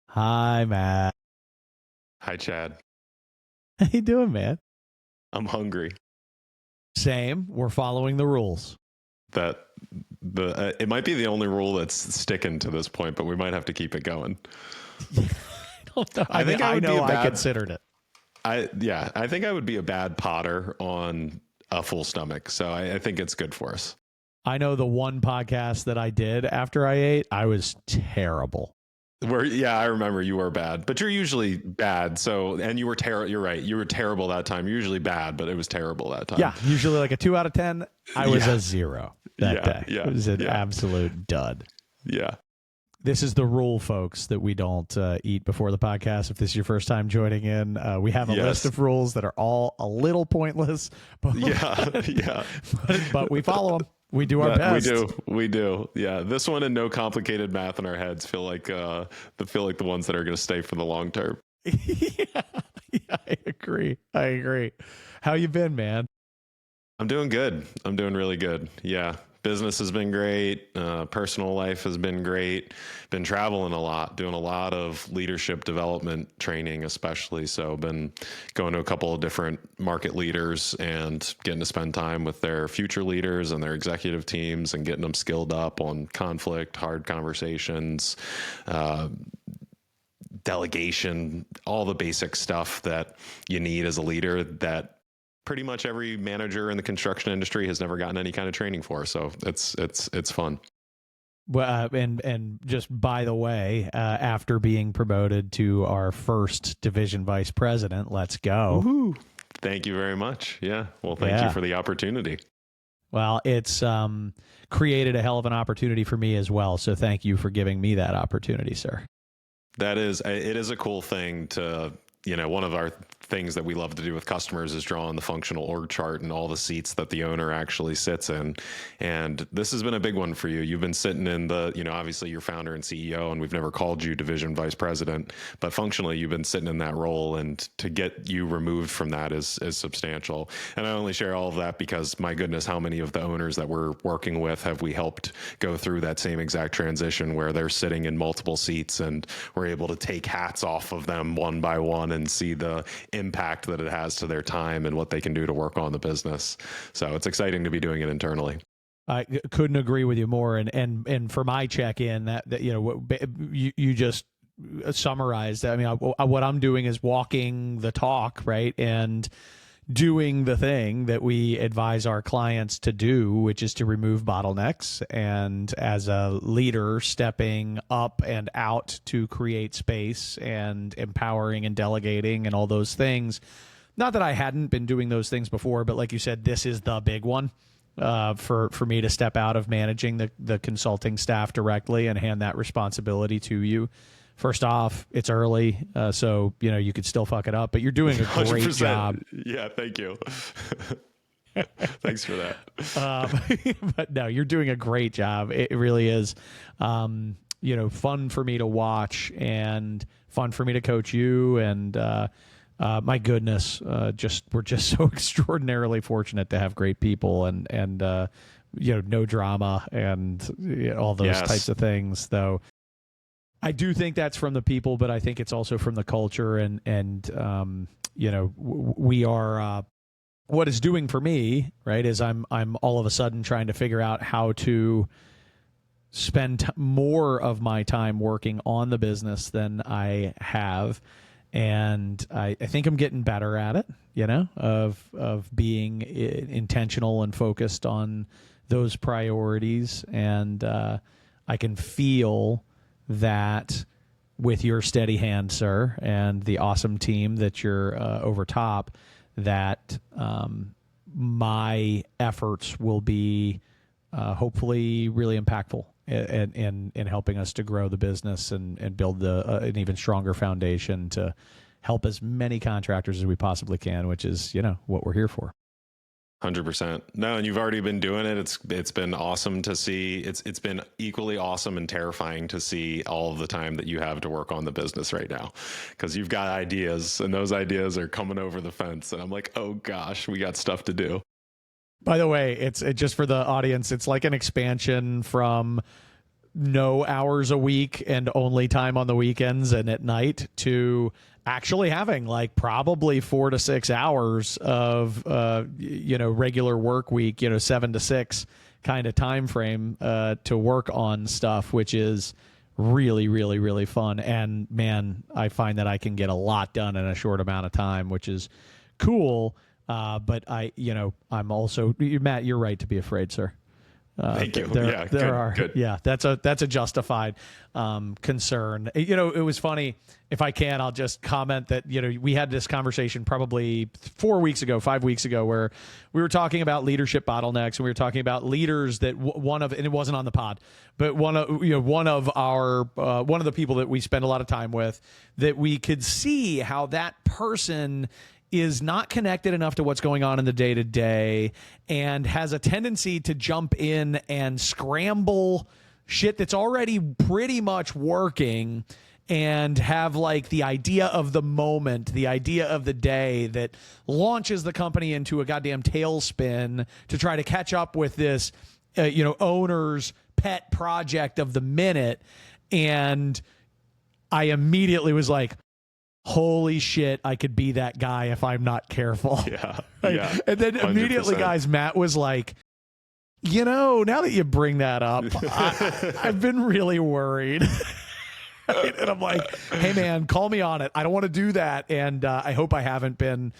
Hi, Matt. Hi, Chad. How you doing, man? I'm hungry. Same. We're following the rules. That it might be the only rule that's sticking to this point, but we might have to keep it going. I don't know. I think I would be know a I bad. considered it. I think I would be a bad potter on a full stomach. So I think it's good for us. I know the one podcast that I did after I ate, I was terrible. I remember you were bad, but you're usually bad. So, and you were terrible. You're right. You were terrible that time. You're usually bad, but it was terrible that time. Yeah, usually like a 2 out of 10. I was a 0 that day. Yeah. It was an absolute dud. Yeah. This is the rule, folks, that we don't eat before the podcast. If this is your first time joining in, we have a list of rules that are all a little pointless. But but we follow them. We do our best. We do. Yeah. This one and no complicated math in our heads feel like the ones that are going to stay for the long term. yeah, I agree. How you been, man? I'm doing good. I'm doing really good. Yeah. Business has been great. Personal life has been great. Been traveling a lot, doing a lot of leadership development training, especially. So been going to a couple of different market leaders and getting to spend time with their future leaders and their executive teams and getting them skilled up on conflict, hard conversations, delegation, all the basic stuff that you need as a leader that pretty much every manager in the construction industry has never gotten any kind of training for. So it's fun. Well, and just by the way, after being promoted to our first division vice president, let's go. Woo-hoo. Thank you very much. Yeah. Well, thank you for the opportunity. Well, it's created a hell of an opportunity for me as well. So thank you for giving me that opportunity, sir. It is a cool thing to, one of our things that we love to do with customers is draw on the functional org chart and all the seats that the owner actually sits in. And this has been a big one for you. You've been sitting in the, obviously you're founder and CEO, and we've never called you division vice president, but functionally you've been sitting in that role, and to get you removed from that is substantial. And I only share all of that because, my goodness, how many of the owners that we're working with have we helped go through that same exact transition where they're sitting in multiple seats, and we're able to take hats off of them one by one and see the impact that it has to their time and what they can do to work on the business. So it's exciting to be doing it internally. I couldn't agree with you more. And for my check-in, that you just summarized. I mean, what I'm doing is walking the talk, right, and doing the thing that we advise our clients to do, which is to remove bottlenecks, and as a leader, stepping up and out to create space and empowering and delegating and all those things. Not that I hadn't been doing those things before, but like you said, this is the big one for me to step out of managing the consulting staff directly and hand that responsibility to you. First off, it's early, so you could still fuck it up, but you're doing a great 100%. job. Yeah, thank you. Thanks for that. But no, you're doing a great job. It really is, fun for me to watch and fun for me to coach you. And my goodness, we're just so extraordinarily fortunate to have great people and no drama and all those types of things, though. I do think that's from the people, but I think it's also from the culture, and we are. What it's doing for me, right, is I'm all of a sudden trying to figure out how to spend more of my time working on the business than I have, and I think I'm getting better at it. Of being intentional and focused on those priorities, and I can feel that with your steady hand, sir, and the awesome team that you're over top, that my efforts will be hopefully really impactful in helping us to grow the business and build an even stronger foundation to help as many contractors as we possibly can, which is, what we're here for. 100%. No, and you've already been doing it. It's been awesome to see. It's been equally awesome and terrifying to see all of the time that you have to work on the business right now, because you've got ideas, and those ideas are coming over the fence. And I'm like, oh gosh, we got stuff to do. By the way, it's just for the audience. It's like an expansion from no hours a week and only time on the weekends and at night to actually having like probably 4 to 6 hours of, regular work week, 7 to 6 kind of time frame to work on stuff, which is really, really, really fun. And man, I find that I can get a lot done in a short amount of time, which is cool. But I'm also, Matt, you're right to be afraid, sir. Thank you. Good. Yeah, that's a justified concern. It was funny. If I can, I'll just comment that we had this conversation probably 5 weeks ago, where we were talking about leadership bottlenecks, and we were talking about leaders that and it wasn't on the pod, but one of the people that we spend a lot of time with, that we could see how that person is not connected enough to what's going on in the day-to-day and has a tendency to jump in and scramble shit that's already pretty much working and have like the idea of the moment, the idea of the day that launches the company into a goddamn tailspin to try to catch up with this, owner's pet project of the minute. And I immediately was like, holy shit, I could be that guy if I'm not careful. Yeah. Right? Yeah. And then immediately, 100%. guys, Matt was like, now that you bring that up, I've been really worried. And I'm like, hey, man, call me on it. I don't want to do that. And I hope I haven't been,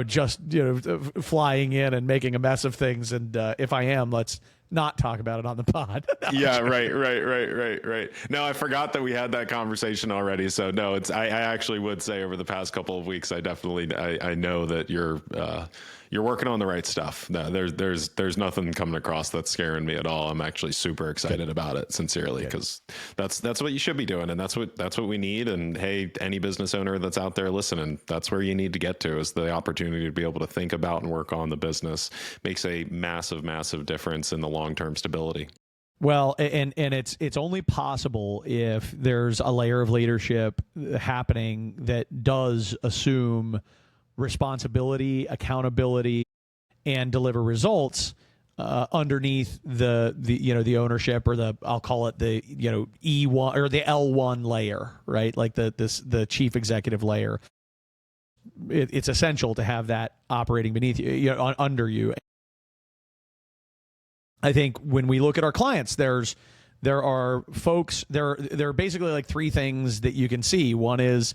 just, flying in and making a mess of things. And if I am, let's not talk about it on the pod. Yeah, right. No, I forgot that we had that conversation already. So no, I actually would say over the past couple of weeks, I know that you're working on the right stuff. No, there's nothing coming across that's scaring me at all. I'm actually super excited about it, sincerely, because that's what you should be doing, and that's what we need. And hey, any business owner that's out there listening, that's where you need to get to, is the opportunity to be able to think about and work on the business. Makes a massive difference in the long-term stability. Well, and it's only possible if there's a layer of leadership happening that does assume responsibility, accountability, and deliver results underneath the ownership, or I'll call it the E1 or the L1 layer, right? Like the chief executive layer. It's essential to have that operating beneath you, under you. I think when we look at our clients, there are folks, there are basically like three things that you can see. One is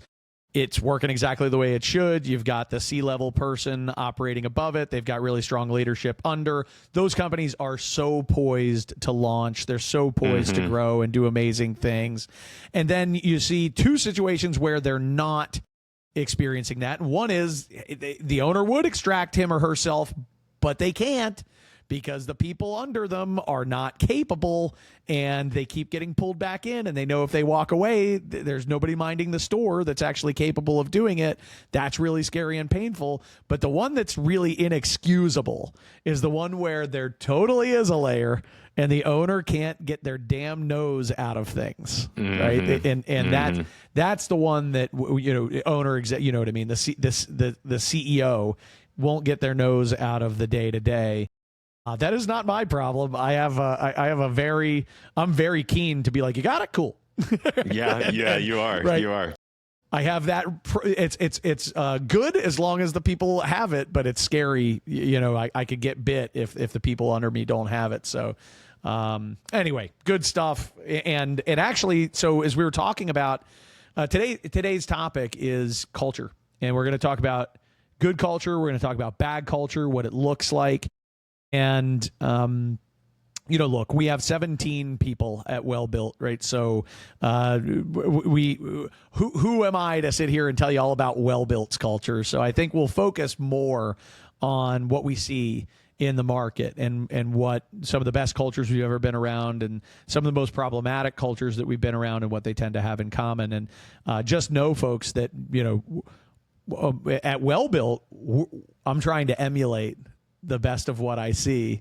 it's working exactly the way it should. You've got the C-level person operating above it. They've got really strong leadership under. Those companies are so poised to launch. They're so poised to grow and do amazing things. And then you see two situations where they're not experiencing that. One is the owner would extract him or herself, but they can't, because the people under them are not capable, and they keep getting pulled back in, and they know if they walk away, there's nobody minding the store that's actually capable of doing it. That's really scary and painful. But the one that's really inexcusable is the one where there totally is a layer and the owner can't get their damn nose out of things, right? And that's the one that owner exec, you know what I mean? The CEO won't get their nose out of the day to day. That is not my problem. I'm very keen to be like, you got it, cool. Yeah, you are. Right? You are. I have that. It's good as long as the people have it, but it's scary. I could get bit if the people under me don't have it. So anyway, good stuff. And actually, so as we were talking about today's topic is culture, and we're going to talk about good culture. We're going to talk about bad culture, what it looks like. And, look, we have 17 people at Well Built, right? So who am I to sit here and tell you all about Well Built's culture? So I think we'll focus more on what we see in the market and what some of the best cultures we've ever been around, and some of the most problematic cultures that we've been around, and what they tend to have in common. And just know, folks, that, at Well Built, I'm trying to emulate the best of what I see.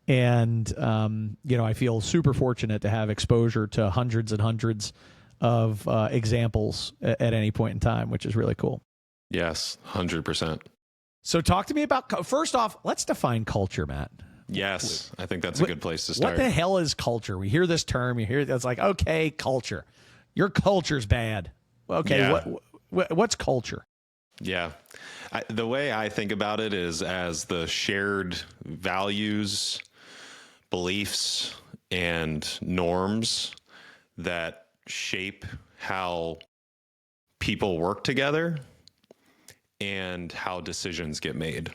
And, I feel super fortunate to have exposure to hundreds and hundreds of examples at any point in time, which is really cool. Yes, 100%. So talk to me about, first off, let's define culture, Matt. Yes, I think that's a good place to start. What the hell is culture? We hear this term, you hear it's like, okay, culture. Your culture's bad. Okay, Yeah. what's culture? Yeah. The way I think about it is as the shared values, beliefs, and norms that shape how people work together and how decisions get made.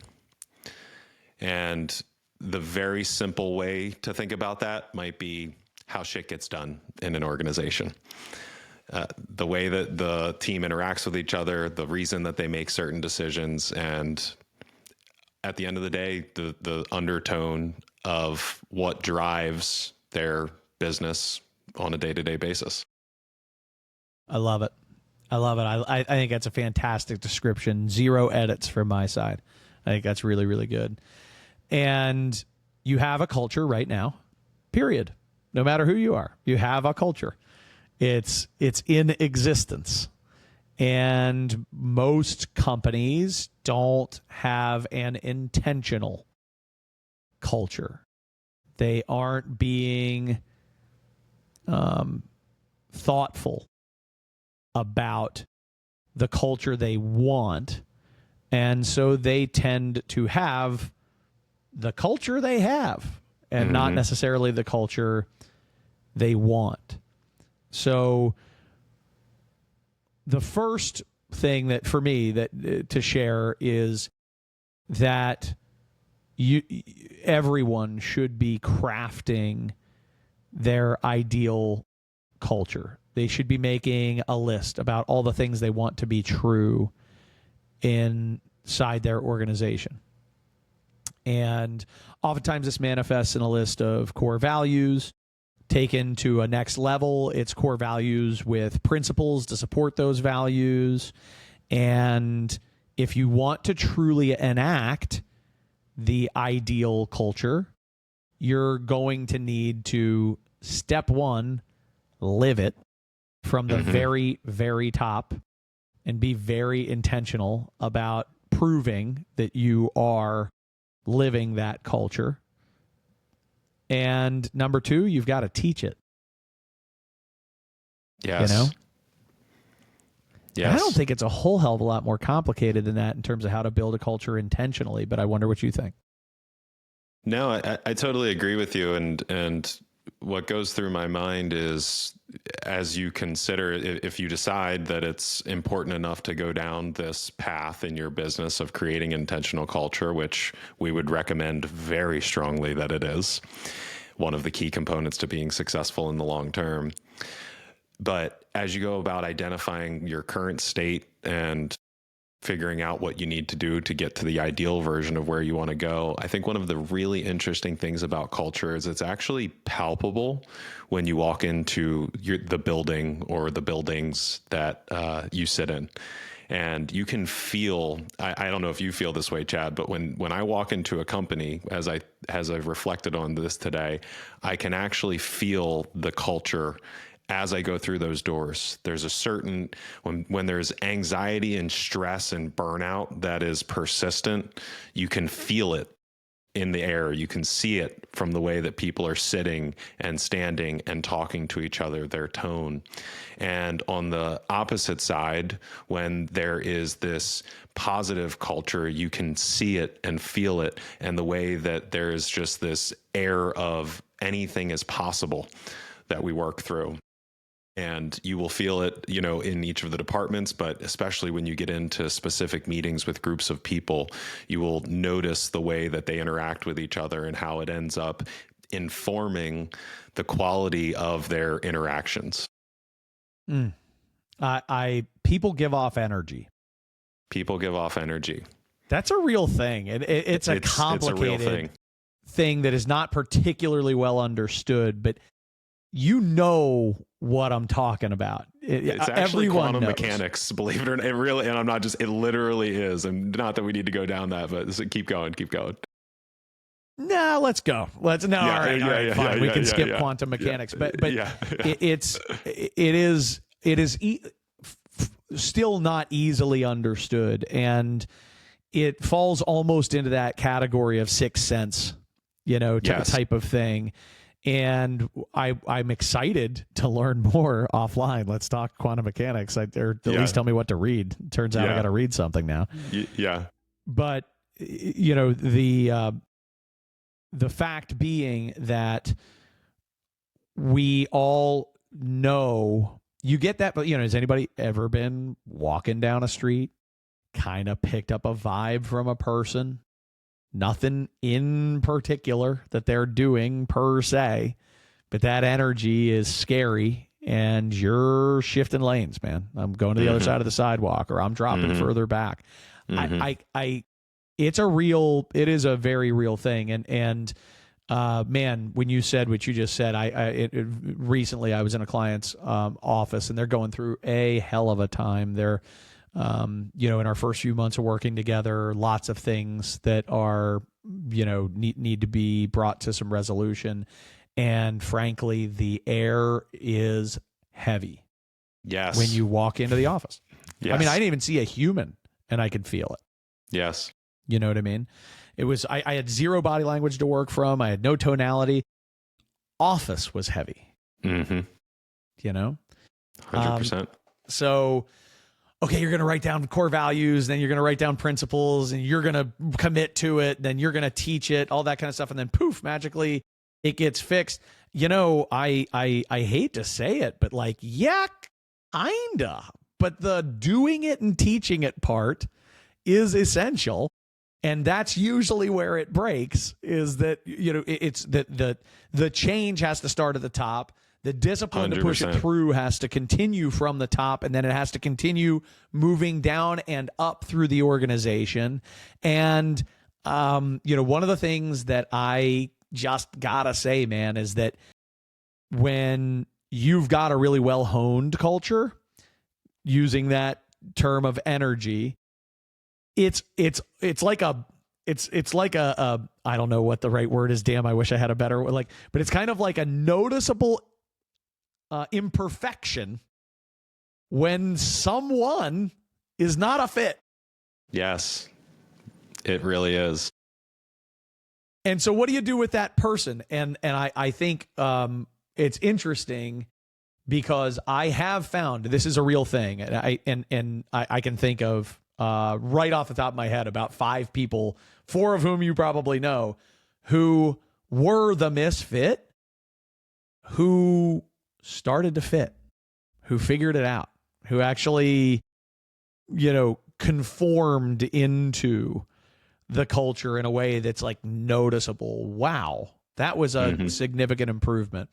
And the very simple way to think about that might be how shit gets done in an organization. The way that the team interacts with each other, the reason that they make certain decisions, and at the end of the day, the undertone of what drives their business on a day-to-day basis. I love it. I love it. I think that's a fantastic description. Zero edits from my side. I think that's really, really good. And you have a culture right now, period. No matter who you are, you have a culture. It's in existence. And most companies don't have an intentional culture. They aren't being thoughtful about the culture they want. And so they tend to have the culture they have and not necessarily the culture they want. So the first thing that for me that to share is that everyone should be crafting their ideal culture. They should be making a list about all the things they want to be true inside their organization. And oftentimes this manifests in a list of core values. Taken to a next level, it's core values with principles to support those values. And if you want to truly enact the ideal culture, you're going to need to, step one, live it from the very, very top and be very intentional about proving that you are living that culture. And number two, you've got to teach it. Yes. You know? Yes. I don't think it's a whole hell of a lot more complicated than that in terms of how to build a culture intentionally, but I wonder what you think. No, I totally agree with you. And what goes through my mind is, as you consider, if you decide that it's important enough to go down this path in your business of creating intentional culture, which we would recommend very strongly that it is one of the key components to being successful in the long term. But as you go about identifying your current state and figuring out what you need to do to get to the ideal version of where you want to go, I think one of the really interesting things about culture is it's actually palpable when you walk into the building or the buildings that you sit in. And you can feel, I don't know if you feel this way, Chad, but when I walk into a company, as I've reflected on this today, I can actually feel the culture as I go through those doors. There's a certain, when there's anxiety and stress and burnout that is persistent, you can feel it in the air. You can see it from the way that people are sitting and standing and talking to each other, their tone. And on the opposite side, when there is this positive culture, you can see it and feel it, and the way that there is just this air of anything is possible that we work through. And you will feel it, in each of the departments, but especially when you get into specific meetings with groups of people, you will notice the way that they interact with each other and how it ends up informing the quality of their interactions. People give off energy. People give off energy. That's a real thing. It's a complicated it's a real thing that is not particularly well understood, but you know what I'm talking about. It's actually everyone quantum knows. Mechanics, believe it or not. It really, and I'm not just, it literally is. And not that we need to go down that, but keep going. No, let's go. All right, fine. We can skip quantum mechanics, but it is still not easily understood, and it falls almost into that category of sixth sense Yes. type of thing. And I'm excited to learn more offline. Let's talk quantum mechanics. Or at least tell me what to read. Turns out I got to read something now. Yeah. But the fact being that we all know, you get that, but has anybody ever been walking down a street, kind of picked up a vibe from a person? Nothing in particular that they're doing per se, but that energy is scary and you're shifting lanes, man. I'm going to the other side of the sidewalk, or I'm dropping further back. It is a very real thing. And man, when you said what you just said, recently I was in a client's office, and they're going through a hell of a time. They're in our first few months of working together, lots of things that are, need to be brought to some resolution. And frankly, the air is heavy. Yes. When you walk into the office. Yes. I mean, I didn't even see a human and I could feel it. Yes. You know what I mean? It was, I had zero body language to work from. I had no tonality. Office was heavy. 100%. So, okay, you're going to write down core values, then you're going to write down principles, and you're going to commit to it, then you're going to teach it, all that kind of stuff. And then poof, magically it gets fixed. I hate to say it, but kinda, but the doing it and teaching it part is essential. And that's usually where it breaks, is that, it's that the change has to start at the top. The discipline 100%. To push it through has to continue from the top, and then it has to continue moving down and up through the organization. And, one of the things that I just gotta say, man, is that when you've got a really well-honed culture, using that term of energy, it's like a I don't know what the right word is. Damn, I wish I had a better word. But it's kind of like a noticeable imperfection when someone is not a fit. Yes, it really is. And so what do you do with that person? And I think it's interesting, because I have found this is a real thing. And I can think of right off the top of my head about 5 people, 4 of whom you probably know, who were the misfit, who started to fit, who figured it out, who actually, conformed into the culture in a way that's noticeable. Wow, that was a significant improvement.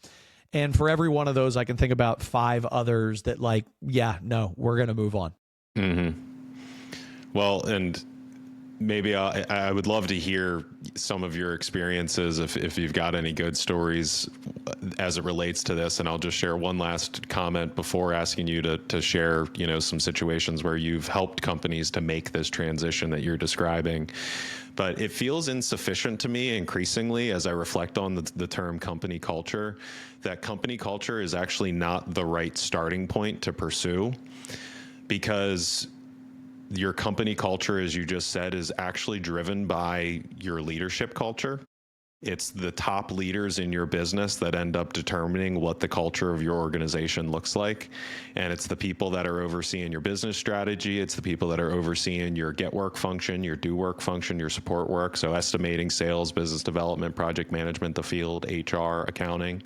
And for every one of those, I can think about 5 others that we're going to move on. Well, and maybe I would love to hear some of your experiences, if you've got any good stories as it relates to this. And I'll just share one last comment before asking you to share, some situations where you've helped companies to make this transition that you're describing. But it feels insufficient to me increasingly, as I reflect on the term company culture, that company culture is actually not the right starting point to pursue, because your company culture, as you just said, is actually driven by your leadership culture. It's the top leaders in your business that end up determining what the culture of your organization looks like. And it's the people that are overseeing your business strategy. It's the people that are overseeing your get work function, your do work function, your support work. So estimating, sales, business development, project management, the field, HR, accounting.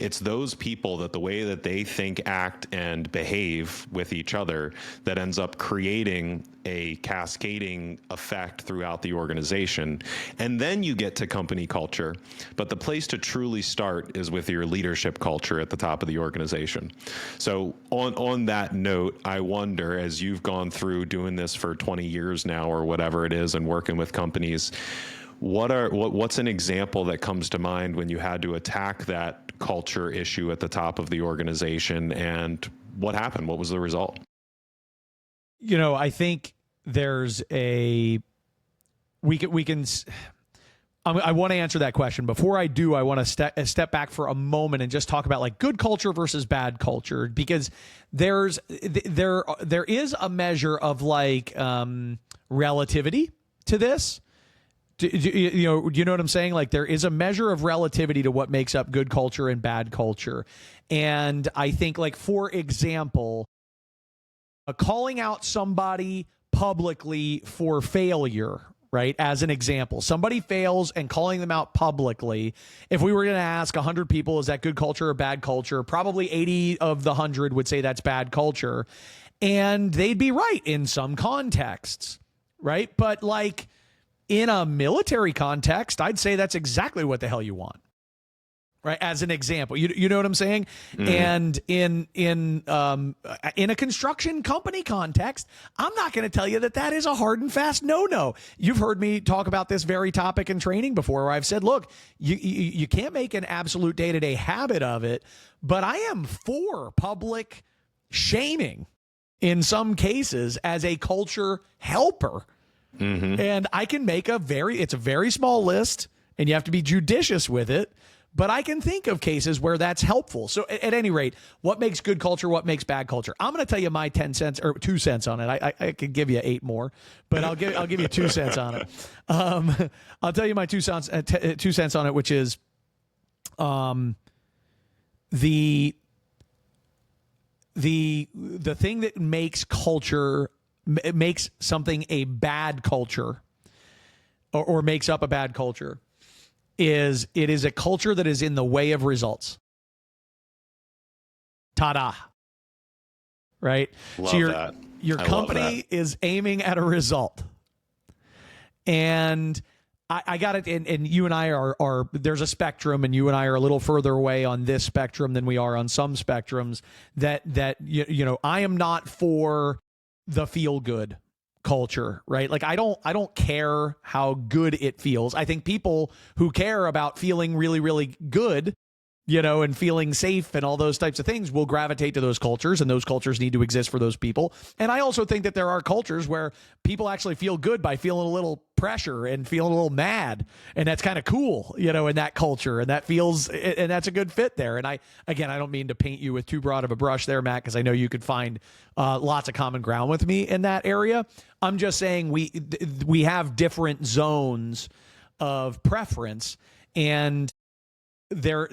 It's those people that the way that they think, act, and behave with each other that ends up creating a cascading effect throughout the organization. And then you get to company culture. But the place to truly start is with your leadership culture at the top of the organization. So on that note, I wonder, as you've gone through doing this for 20 years now or whatever it is and working with companies, what's an example that comes to mind when you had to attack that culture issue at the top of the organization, and what happened? What was the result? I think there's I want to answer that question. Before I do, I want to step back for a moment and just talk about good culture versus bad culture, because there is a measure of relativity to this. Do you know what I'm saying? Like, there is a measure of relativity to what makes up good culture and bad culture. And I think, like, for example, calling out somebody publicly for failure, right? As an example, somebody fails and calling them out publicly. If we were going to ask 100 people, is that good culture or bad culture? Probably 80 of the 100 would say that's bad culture. And they'd be right in some contexts, right? But like in a military context, I'd say that's exactly what the hell you want. Right, as an example, you know what I'm saying, and in a construction company context, I'm not going to tell you that is a hard and fast no. You've heard me talk about this very topic in training before, where I've said, look, you can't make an absolute day-to-day habit of it, but I am for public shaming in some cases as a culture helper, and I can make it's a very small list, and you have to be judicious with it. But I can think of cases where that's helpful. So at any rate, what makes good culture? What makes bad culture? I'm going to tell you my 10 cents or 2 cents on it. I could give you 8 more, but I'll give you 2 cents on it. I'll tell you my 2 cents on it, which is the thing that makes culture, makes something a bad culture, or makes up a bad culture, is it is a culture that is in the way of results. Ta-da. Right? Love so that. Your company is aiming at a result. And I got it, and you and I are there's a spectrum, and you and I are a little further away on this spectrum than we are on some spectrums, that I am not for the feel good culture, right? Like I don't care how good it feels. I think people who care about feeling really, really good, and feeling safe and all those types of things will gravitate to those cultures, and those cultures need to exist for those people. And I also think that there are cultures where people actually feel good by feeling a little pressure and feeling a little mad, and that's kind of cool, in that culture, and that's a good fit there. And I don't mean to paint you with too broad of a brush there, Matt, because I know you could find lots of common ground with me in that area. I'm just saying we have different zones of preference, and there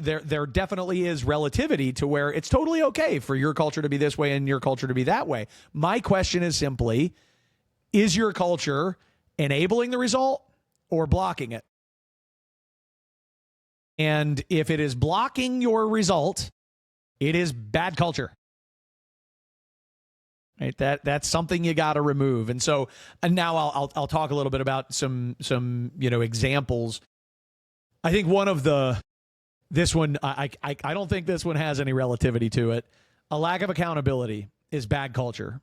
definitely is relativity to where it's totally okay for your culture to be this way and your culture to be that way. My question is simply, is your culture enabling the result or blocking it? And if it is blocking your result, it is bad culture. Right? That's something you got to remove. And now I'll talk a little bit about some examples. I think this one, I don't think this one has any relativity to it. A lack of accountability is bad culture.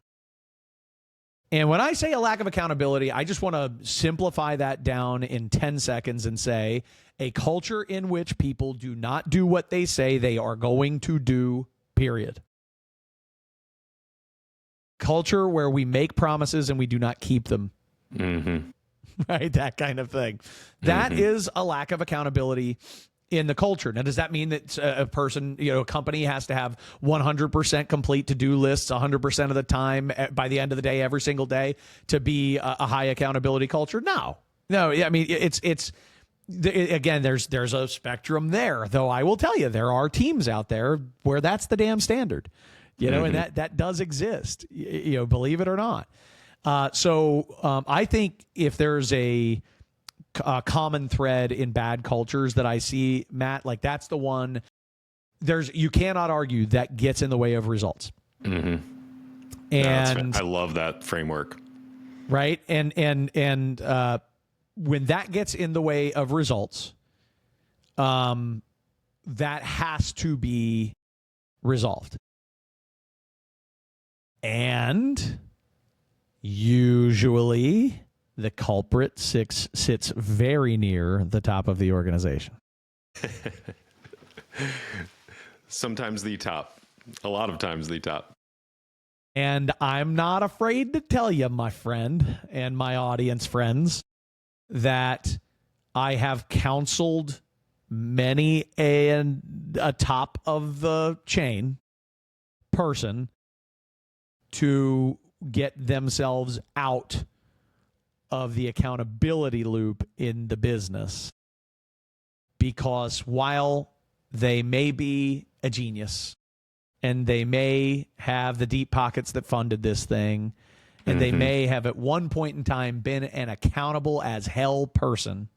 And when I say a lack of accountability, I just want to simplify that down in 10 seconds and say a culture in which people do not do what they say they are going to do, period. Culture where we make promises and we do not keep them. Right? That kind of thing. That is a lack of accountability in the culture. Now, does that mean that a person, a company has to have 100% complete to-do lists 100% of the time by the end of the day, every single day, to be a high accountability culture? No. I mean, again, there's a spectrum there, though I will tell you, there are teams out there where that's the damn standard, and that does exist, believe it or not. So I think if there's a common thread in bad cultures that I see, Matt, like that's the one. You cannot argue that gets in the way of results. And I love that framework. Right, and when that gets in the way of results, that has to be resolved. And usually the culprit sits very near the top of the organization. Sometimes the top. A lot of times the top. And I'm not afraid to tell you, my friend and my audience friends, that I have counseled many a top of the chain person to get themselves out of the accountability loop in the business, because while they may be a genius and they may have the deep pockets that funded this thing, and they may have at one point in time been an accountable as hell person,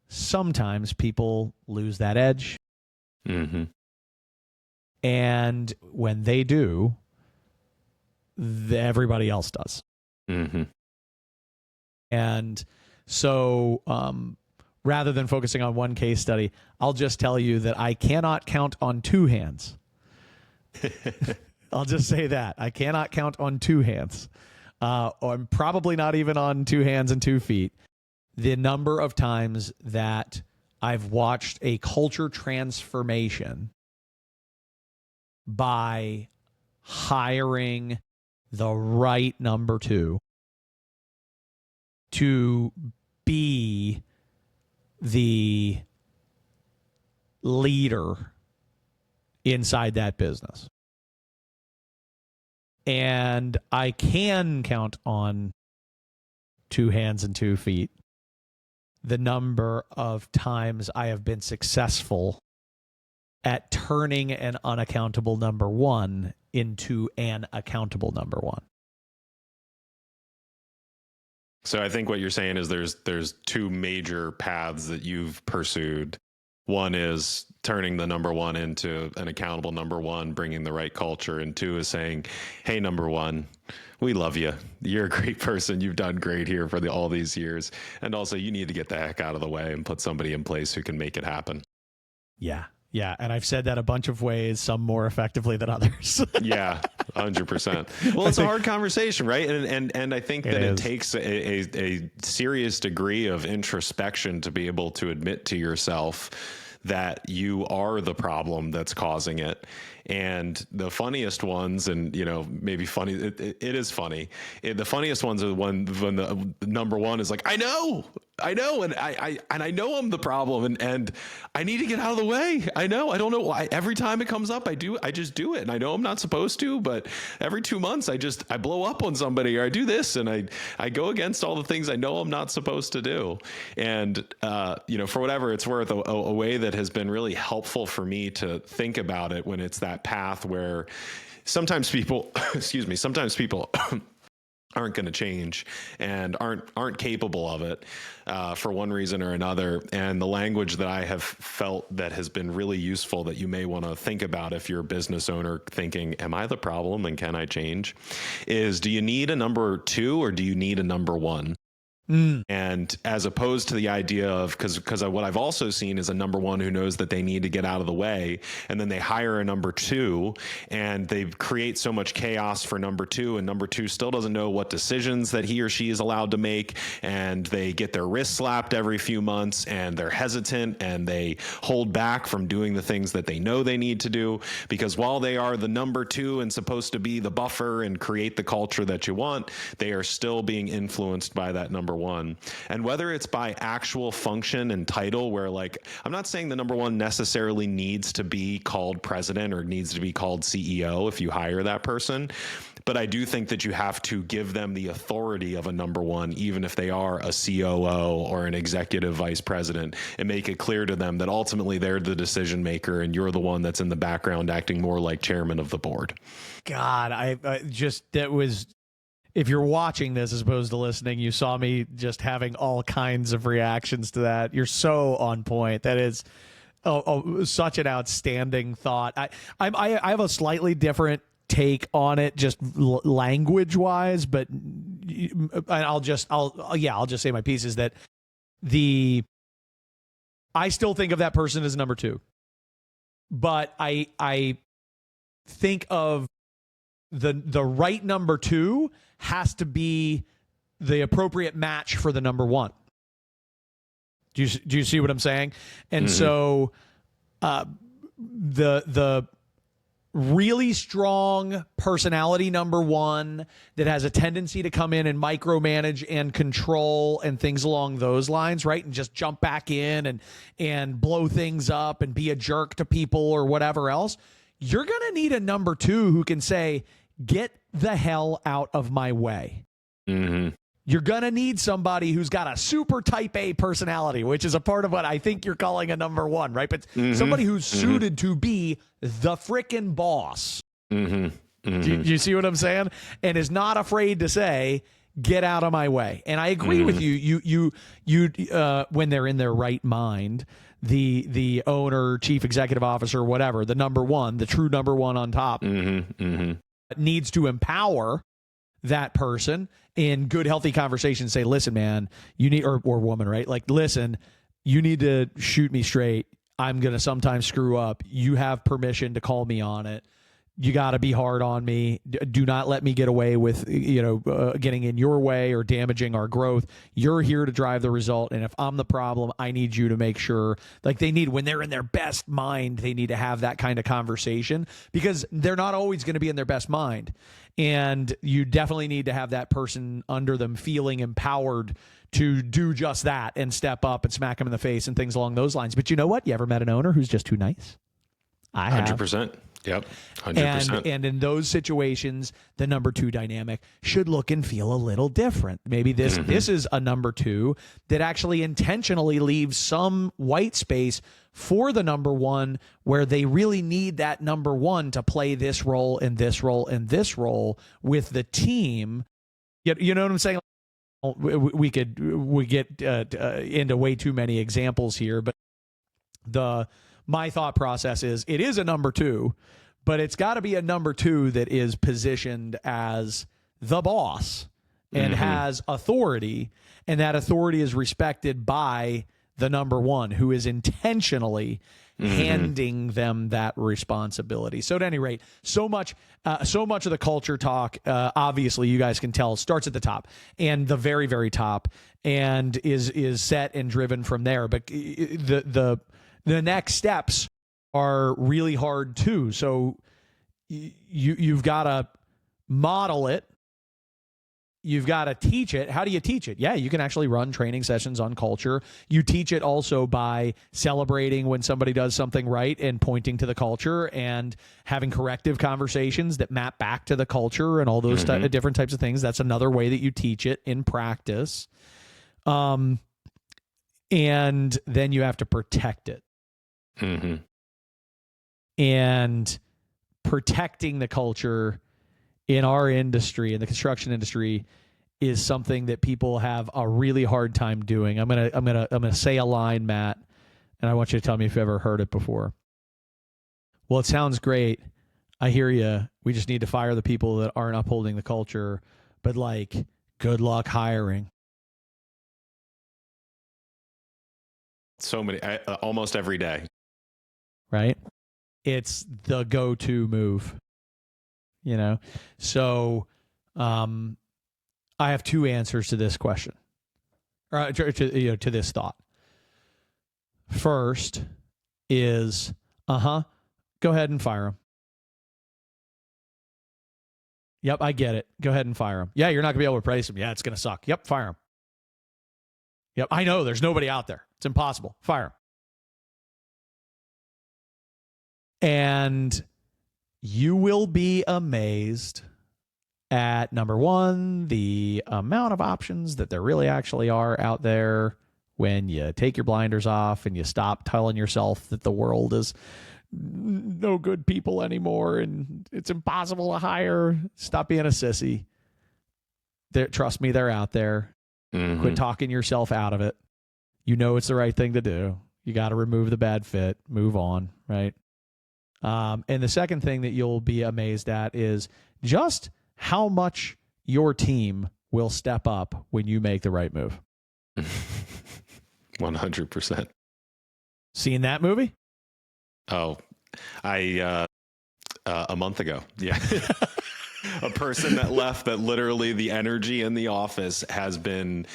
sometimes people lose that edge. And when they do, everybody else does. And so rather than focusing on one case study, I'll just tell you that I cannot count on two hands. I'll just say that. I cannot count on two hands. Or probably not even on 2 hands and 2 feet. The number of times that I've watched a culture transformation by hiring the right number 2 to be the leader inside that business. And I can count on 2 hands and 2 feet the number of times I have been successful at turning an unaccountable number 1 into an accountable number 1. So I think what you're saying is there's 2 major paths that you've pursued. One is turning the number 1 into an accountable number 1, bringing the right culture. And 2 is saying, hey, number 1, we love you. You're a great person. You've done great here for all these years. And also you need to get the heck out of the way and put somebody in place who can make it happen. Yeah. Yeah. And I've said that a bunch of ways, some more effectively than others. Yeah, 100%. Well, it's a hard conversation, right? And I think that it takes a serious degree of introspection to be able to admit to yourself that you are the problem that's causing it. And the funniest ones, and maybe funny, it is funny. The funniest ones are when the number 1 is like, I know, and I know I'm the problem, and I need to get out of the way. I know, I don't know why. Every time it comes up, I just do it, and I know I'm not supposed to, but every 2 months, I blow up on somebody, or I do this, and I go against all the things I know I'm not supposed to do. And for whatever it's worth, a way that has been really helpful for me to think about it when it's that path where sometimes people, sometimes people aren't going to change and aren't capable of it for one reason or another. And the language that I have felt that has been really useful that you may want to think about if you're a business owner thinking, am I the problem and can I change? Is, do you need a number 2 or do you need a number 1? And as opposed to the idea of, because what I've also seen is a number 1 who knows that they need to get out of the way, and then they hire a number 2 and they create so much chaos for number 2, and number 2 still doesn't know what decisions that he or she is allowed to make, and they get their wrist slapped every few months, and they're hesitant and they hold back from doing the things that they know they need to do, because while they are the number 2 and supposed to be the buffer and create the culture that you want, they are still being influenced by that number 1. And whether it's by actual function and title, where, like, I'm not saying the number 1 necessarily needs to be called president or needs to be called CEO if you hire that person, but I do think that you have to give them the authority of a number 1, even if they are a COO or an executive vice president, and make it clear to them that ultimately they're the decision maker and you're the one that's in the background acting more like chairman of the board. God, if you're watching this as opposed to listening, you saw me just having all kinds of reactions to that. You're so on point. That is such an outstanding thought. I have a slightly different take on it, just language wise, but I'll just say my piece is that I still think of that person as number 2, but I think of the right number 2 has to be the appropriate match for the number 1. Do you see what I'm saying? And so the really strong personality number 1 that has a tendency to come in and micromanage and control and things along those lines, right? And just jump back in and blow things up and be a jerk to people or whatever else. You're going to need a number 2 who can say, get the hell out of my way. You're going to need somebody who's got a super type A personality, which is a part of what I think you're calling a number one, right? But somebody who's suited to be the frickin' boss. Do you see what I'm saying? And is not afraid to say, get out of my way. And I agree with you. You when they're in their right mind, the owner, chief executive officer, whatever, the number one, the true number one on top, needs to empower that person in good, healthy conversation. Say, listen, man, you need, or woman, right? Like, listen, you need to shoot me straight. I'm going to sometimes screw up. You have permission to call me on it. You got to be hard on me. Do not let me get away with, getting in your way or damaging our growth. You're here to drive the result. And if I'm the problem, I need you to make sure, like, they need, when they're in their best mind, they need to have that kind of conversation, because they're not always going to be in their best mind. And you definitely need to have that person under them feeling empowered to do just that and step up and smack them in the face and things along those lines. But you know what? You ever met an owner who's just too nice? I have. 100%. Yep. 100%. And in those situations, the number two dynamic should look and feel a little different. Maybe this is a number two that actually intentionally leaves some white space for the number one, where they really need that number one to play this role and this role and this role with the team. You know what I'm saying? We get into way too many examples here, but my thought process is, it is a number two, but it's got to be a number two that is positioned as the boss and has authority, and that authority is respected by the number one, who is intentionally handing them that responsibility. So at any rate, so much of the culture talk, obviously you guys can tell, starts at the top, and the very, very top, and is set and driven from there. But the next steps are really hard too. So you've got to model it. You've got to teach it. How do you teach it? Yeah, you can actually run training sessions on culture. You teach it also by celebrating when somebody does something right and pointing to the culture and having corrective conversations that map back to the culture and all those different types of things. That's another way that you teach it in practice. And then you have to protect it. And protecting the culture in our industry, in the construction industry, is something that people have a really hard time doing. I'm gonna say a line, Matt, and I want you to tell me if you've ever heard it before. Well, it sounds great. I hear you. We just need to fire the people that aren't upholding the culture, but like, good luck hiring. So many, almost every day. Right? It's the go-to move, So I have two answers to this question, or to this thought. First is, go ahead and fire him. Yep, I get it. Go ahead and fire him. Yeah, you're not going to be able to replace him. Yeah, it's going to suck. Yep, fire him. Yep, I know. There's nobody out there. It's impossible. Fire him. And you will be amazed at, number one, the amount of options that there really actually are out there when you take your blinders off and you stop telling yourself that the world is no good people anymore and it's impossible to hire. Stop being a sissy. Trust me, they're out there. Quit talking yourself out of it. You know it's the right thing to do. You got to remove the bad fit. Move on, right? And the second thing that you'll be amazed at is just how much your team will step up when you make the right move. 100%. Seen that movie? Oh, a month ago. Yeah. A person that left, that literally the energy in the office has been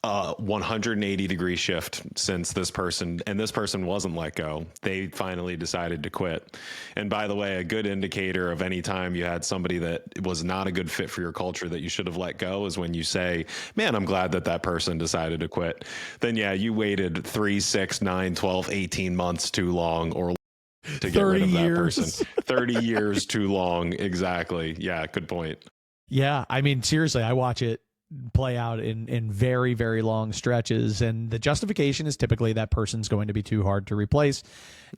180-degree shift since this person, and this person wasn't let go. They finally decided to quit. And by the way, a good indicator of any time you had somebody that was not a good fit for your culture that you should have let go is when you say, man, I'm glad that person decided to quit. Then yeah, you waited 3, 6, 9, 12, 18 months too long, or to get rid of that person. 30 years too long. Exactly. Yeah, good point. Yeah, I mean, seriously, I watch it play out in very, very long stretches. And the justification is typically that person's going to be too hard to replace.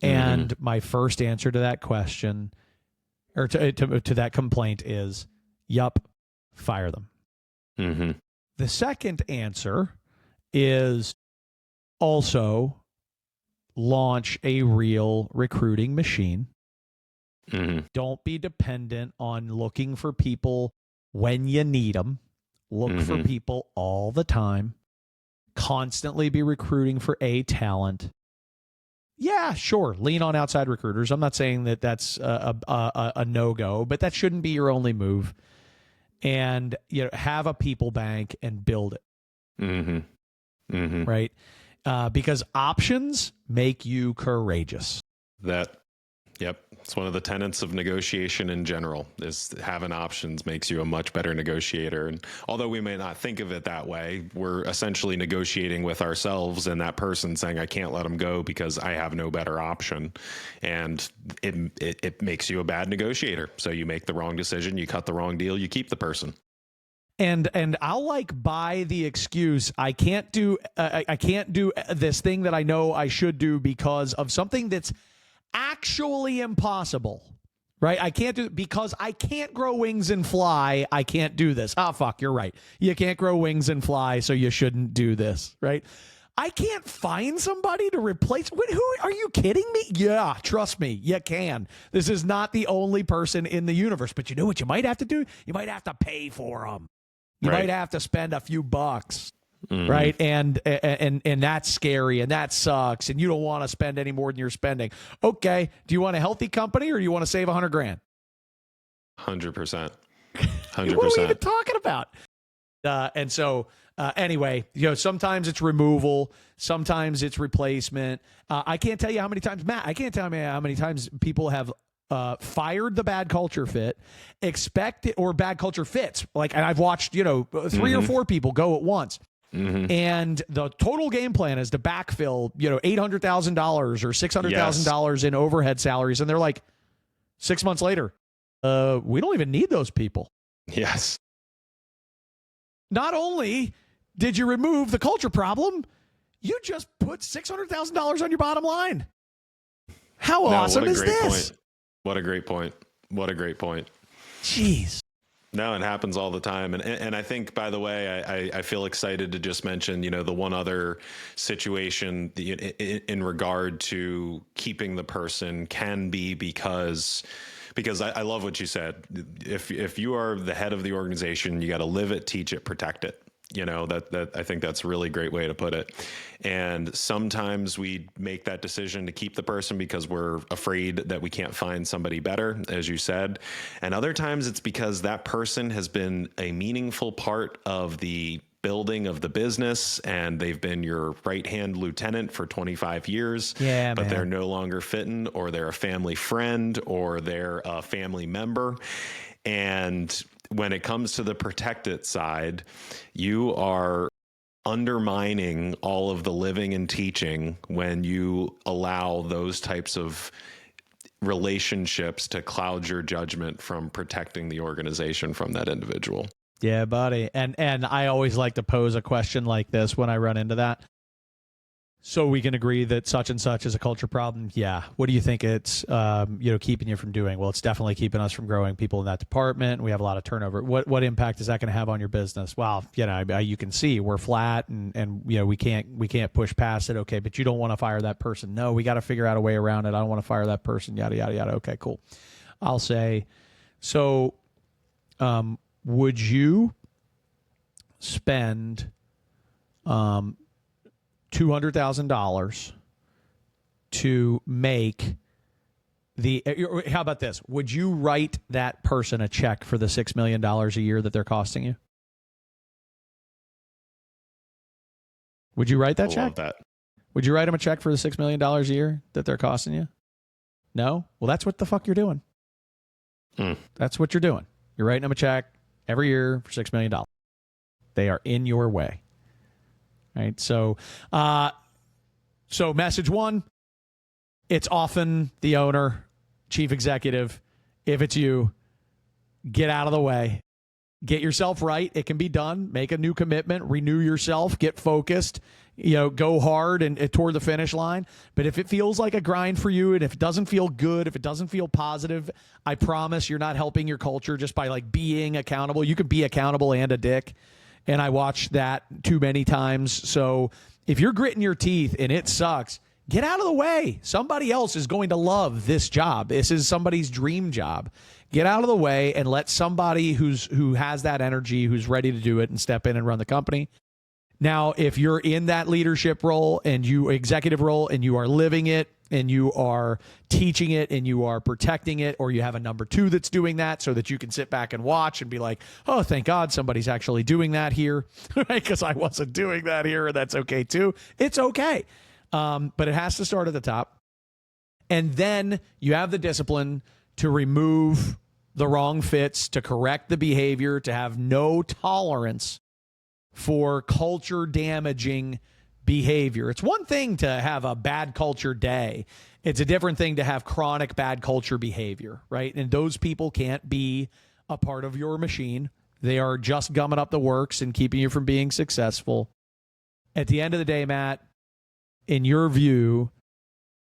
And my first answer to that question, or to that complaint, is, yup, fire them. The second answer is also launch a real recruiting machine. Don't be dependent on looking for people when you need them. Look for people all the time. Constantly be recruiting for A talent. Yeah, sure. Lean on outside recruiters. I'm not saying that that's a no-go, but that shouldn't be your only move. And have a people bank and build it. Right? Because options make you courageous. Yep. It's one of the tenets of negotiation in general, is having options makes you a much better negotiator. And although we may not think of it that way, we're essentially negotiating with ourselves and that person, saying, I can't let them go because I have no better option. And it makes you a bad negotiator. So you make the wrong decision, you cut the wrong deal, you keep the person. And I'll buy the excuse, I can't do this thing that I know I should do because of something that's actually impossible, right? I can't do it because I can't grow wings and fly. I can't do this. Oh, fuck, you're right. You can't grow wings and fly, so you shouldn't do this, right? I can't find somebody to replace. Who are you kidding me? Yeah, trust me, you can. This is not the only person in the universe, but you know what you might have to do? You might have to pay for them. You might have to spend a few bucks. Right. And that's scary and that sucks. And you don't want to spend any more than you're spending. Okay. Do you want a healthy company or do you want to save $100 grand? 100%. 100%. What are we even talking about? And so anyway, sometimes it's removal. Sometimes it's replacement. I can't tell you how many times, Matt, I can't tell you how many times people have fired the bad culture fit, or bad culture fits. And I've watched, 3 or 4 people go at once. And the total game plan is to backfill, $800,000 or $600,000 in overhead salaries. And they're like, 6 months later, we don't even need those people. Yes. Not only did you remove the culture problem, you just put $600,000 on your bottom line. How awesome is this? What a great point. What a great point. Jeez. No, it happens all the time. And I think, by the way, I feel excited to just mention, the one other situation in regard to keeping the person can be because I love what you said. If you are the head of the organization, you got to live it, teach it, protect it. That I think that's a really great way to put it. And sometimes we make that decision to keep the person because we're afraid that we can't find somebody better, as you said. And other times it's because that person has been a meaningful part of the building of the business and they've been your right-hand lieutenant for 25 years, but they're no longer fitting, or they're a family friend, or they're a family member. And when it comes to the protect it side, you are undermining all of the living and teaching when you allow those types of relationships to cloud your judgment from protecting the organization from that individual. Yeah, buddy. And I always like to pose a question like this when I run into that. So we can agree that such and such is a culture problem. Yeah. What do you think it's keeping you from doing? Well, it's definitely keeping us from growing people in that department. We have a lot of turnover. What impact is that going to have on your business? Well, you can see we're flat and we can't push past it. Okay, but you don't want to fire that person. No, we got to figure out a way around it. I don't want to fire that person. Yada yada yada. Okay, cool. I'll say, so would you spend $200,000 to make how about this? Would you write that person a check for the $6 million a year that they're costing you? Would you write that check? Love that. Would you write them a check for the $6 million a year that they're costing you? No? Well, that's what the fuck you're doing. That's what you're doing. You're writing them a check every year for $6 million. They are in your way. Right. So message one, it's often the owner, chief executive. If it's you, get out of the way. Get yourself right. It can be done. Make a new commitment, renew yourself, get focused, go hard and toward the finish line. But if it feels like a grind for you, and if it doesn't feel good, if it doesn't feel positive, I promise you're not helping your culture just by like being accountable. You can be accountable and a dick. And I watched that too many times. So if you're gritting your teeth and it sucks, get out of the way. Somebody else is going to love this job. This is somebody's dream job. Get out of the way and let somebody who has that energy, who's ready to do it, and step in and run the company. Now, if you're in that leadership role and executive role and you are living it and you are teaching it and you are protecting it, or you have a number two that's doing that so that you can sit back and watch and be like, oh, thank God somebody's actually doing that here, right? Because I wasn't doing that here, and that's okay too. It's okay. But it has to start at the top. And then you have the discipline to remove the wrong fits, to correct the behavior, to have no tolerance for culture damaging behavior. It's one thing to have a bad culture day. It's a different thing to have chronic bad culture behavior, right? And those people can't be a part of your machine. They are just gumming up the works and keeping you from being successful. At the end of the day, Matt, in your view,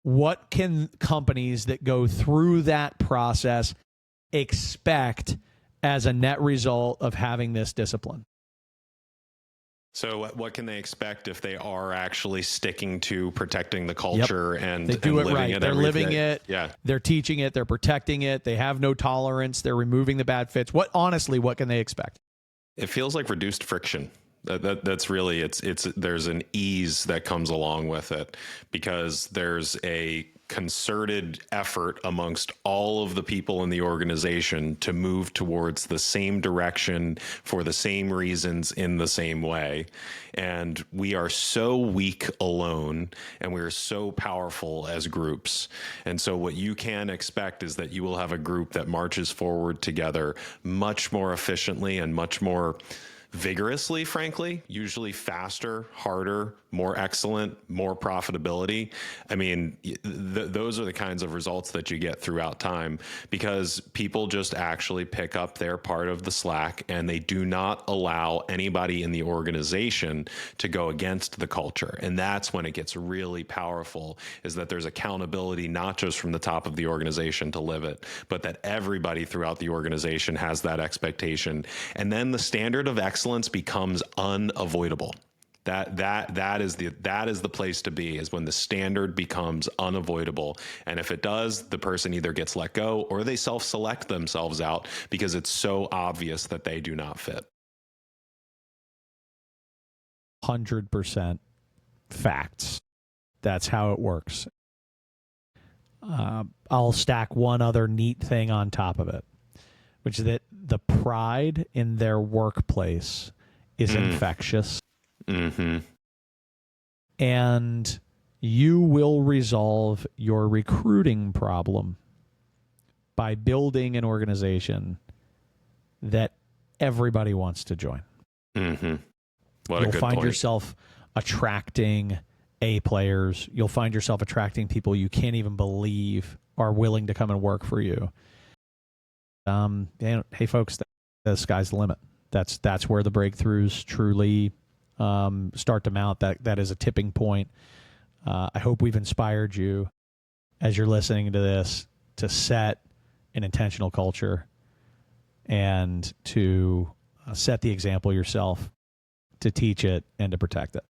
what can companies that go through that process expect as a net result of having this discipline? So what can they expect if they are actually sticking to protecting the culture and they do and it right? They're living it. Yeah. They're teaching it. They're protecting it. They have no tolerance. They're removing the bad fits. What can they expect? It feels like reduced friction. That's really, it's there's an ease that comes along with it, because there's a concerted effort amongst all of the people in the organization to move towards the same direction for the same reasons in the same way. And we are so weak alone, and we are so powerful as groups. And so what you can expect is that you will have a group that marches forward together much more efficiently and much more vigorously, frankly, usually faster, harder, more excellent, more profitability. I mean, those are the kinds of results that you get throughout time, because people just actually pick up their part of the slack, and they do not allow anybody in the organization to go against the culture. And that's when it gets really powerful, is that there's accountability, not just from the top of the organization to live it, but that everybody throughout the organization has that expectation. And then the standard of excellence becomes unavoidable. That is the place to be, is when the standard becomes unavoidable. And if it does, the person either gets let go or they self-select themselves out because it's so obvious that they do not fit. 100% facts. That's how it works. I'll stack one other neat thing on top of it, which is that the pride in their workplace is infectious. Mm-hmm. And you will resolve your recruiting problem by building an organization that everybody wants to join. Mm-hmm. You'll find yourself attracting A players. You'll find yourself attracting people you can't even believe are willing to come and work for you. Hey folks, the sky's the limit. That's where the breakthroughs truly start to mount. That is a tipping point. I hope we've inspired you as you're listening to this to set an intentional culture and to set the example yourself, to teach it and to protect it.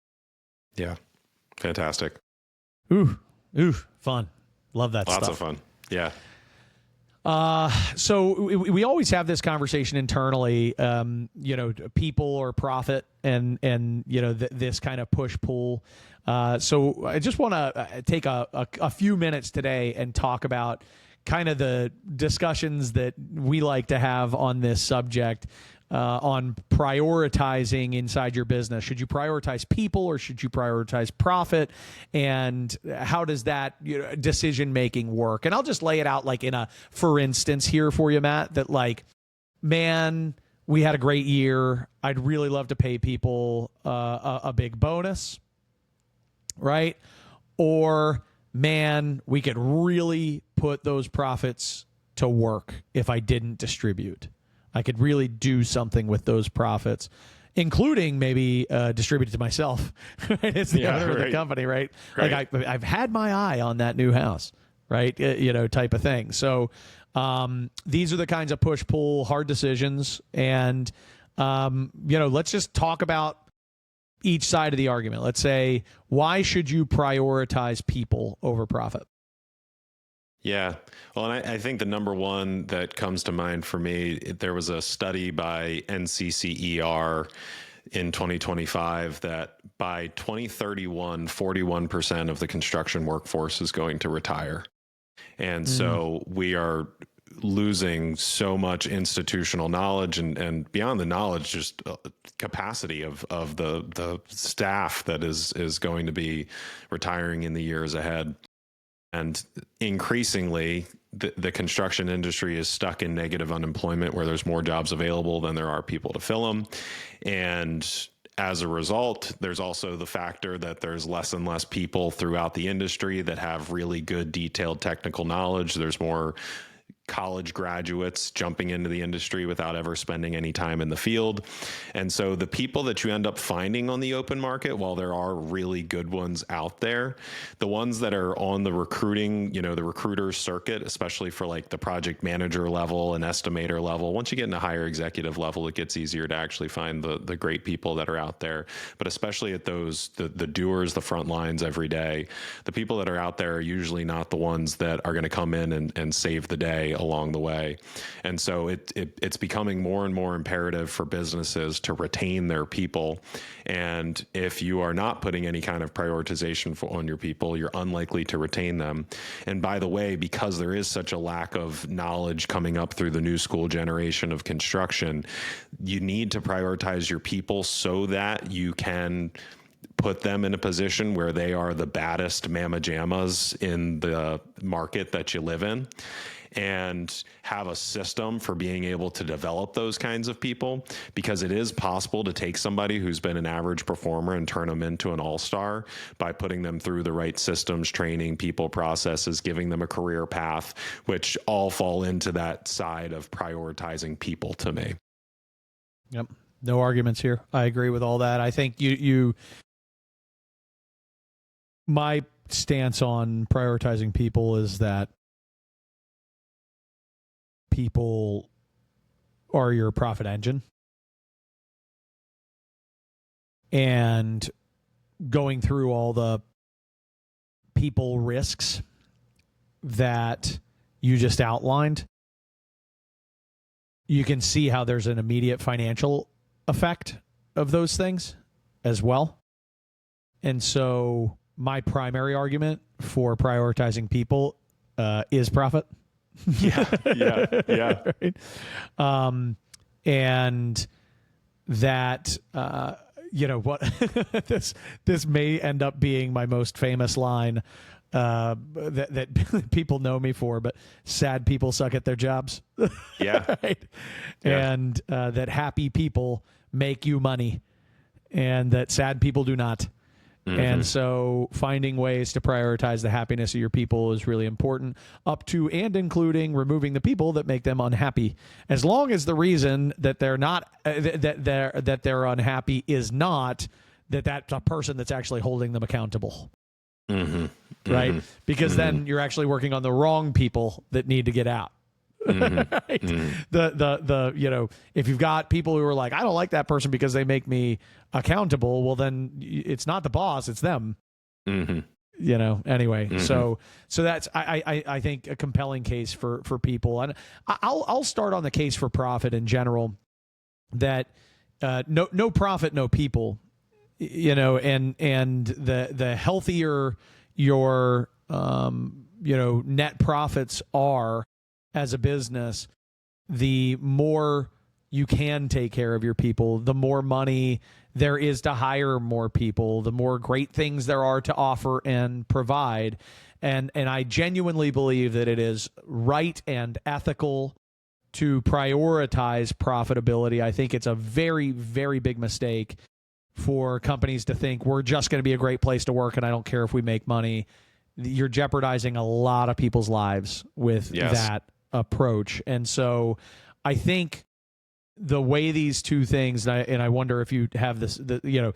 Yeah. Fantastic. Ooh, fun. Love that stuff. Lots of fun. Yeah. So we always have this conversation internally, people or profit and this kind of push pull. So I just want to take a few minutes today and talk about kind of the discussions that we like to have on this subject, on prioritizing inside your business. Should you prioritize people or should you prioritize profit? And how does that decision making work? And I'll just lay it out like in a, for instance here for you, Matt, that like, man, we had a great year. I'd really love to pay people a big bonus, right? Or, man, we could really put those profits to work if I didn't distribute. I could really do something with those profits, including maybe distribute it to myself as the owner of the company, right? Like I've had my eye on that new house, right? Type of thing. So these are the kinds of push-pull, hard decisions. And, let's just talk about each side of the argument. Let's say, why should you prioritize people over profit? Yeah. Well, and I think the number one that comes to mind for me, there was a study by NCCER in 2025 that by 2031, 41% of the construction workforce is going to retire. And so we are losing so much institutional knowledge and beyond the knowledge, just capacity of the staff that is going to be retiring in the years ahead. And increasingly, the construction industry is stuck in negative unemployment where there's more jobs available than there are people to fill them. And as a result, there's also the factor that there's less and less people throughout the industry that have really good detailed technical knowledge. There's more college graduates jumping into the industry without ever spending any time in the field. And so the people that you end up finding on the open market, while there are really good ones out there, the ones that are on the recruiting, the recruiter circuit, especially for like the project manager level and estimator level, once you get into higher executive level, it gets easier to actually find the great people that are out there. But especially at those, the doers, the front lines every day, the people that are out there are usually not the ones that are going to come in and save the day along the way. And so it's becoming more and more imperative for businesses to retain their people. And if you are not putting any kind of prioritization on your people, you're unlikely to retain them. And by the way, because there is such a lack of knowledge coming up through the new school generation of construction, you need to prioritize your people so that you can put them in a position where they are the baddest mamma jammas in the market that you live in, and have a system for being able to develop those kinds of people, because it is possible to take somebody who's been an average performer and turn them into an all-star by putting them through the right systems, training, people, processes, giving them a career path, which all fall into that side of prioritizing people to me. Yep. No arguments here. I agree with all that. I think my stance on prioritizing people is that people are your profit engine, and going through all the people risks that you just outlined, you can see how there's an immediate financial effect of those things as well. And so my primary argument for prioritizing people is profit. Yeah. Right? And that, this may end up being my most famous line that people know me for, but sad people suck at their jobs. Yeah. Right? Yeah. And that happy people make you money, and that sad people do not. And so finding ways to prioritize the happiness of your people is really important, up to and including removing the people that make them unhappy, as long as the reason that they're not that they're unhappy is not that that's a person that's actually holding them accountable. Right? Because then you're actually working on the wrong people that need to get out. Right? If you've got people who are like, I don't like that person because they make me accountable, well, then it's not the boss, it's them. Anyway. So that's I think a compelling case for people. And I'll start on the case for profit in general, that no profit, no people, and the healthier your net profits are as a business, the more you can take care of your people, the more money there is to hire more people, the more great things there are to offer and provide. And I genuinely believe that it is right and ethical to prioritize profitability. I think it's a very, very big mistake for companies to think we're just going to be a great place to work and I don't care if we make money. You're jeopardizing a lot of people's lives with that approach. And so I think the way these two things, and I wonder if you have this, in